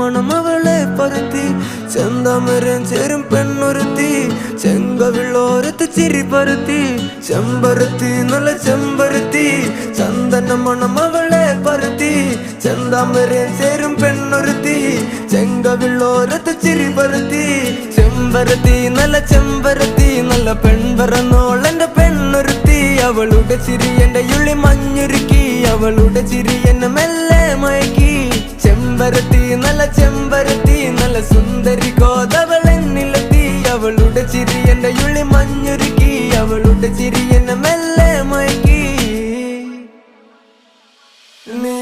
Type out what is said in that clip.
മണം അവളെ പരത്തി ചെന്താമരം ചേരും പെണ്ണൊരുത്തി ചെങ്കവിളോരത്ത് ചിരി പരത്തി ചെമ്പരത്തി നല്ല ചെമ്പരത്തി ചന്ദന മണം അവളെ പരത്തി ചെന്താമരം ചേരും പെണ്ണൊരുത്തി ചെങ്കവിളോരത്ത് ചിരി പരത്തി ചെമ്പരത്തി നല്ല പെൺപറന്നോളെന്റെ പെണ്ണൊരുത്തി അവളുടെ ചിരി എന്റെ ഉള്ളി മഞ്ഞുരുക്കി അവളുടെ ചിരി എന്നെ മെല്ലെ മയക്കി ചെമ്പരത്തി നല്ല സുന്ദരി കോതവളെന്നിലെത്തി അവളുടെ ചിരി എന്റെ ഉള്ളി മഞ്ഞുരുക്കി അവളുടെ ചിരി എന്നെ മെല്ലെ മയക്കി നീ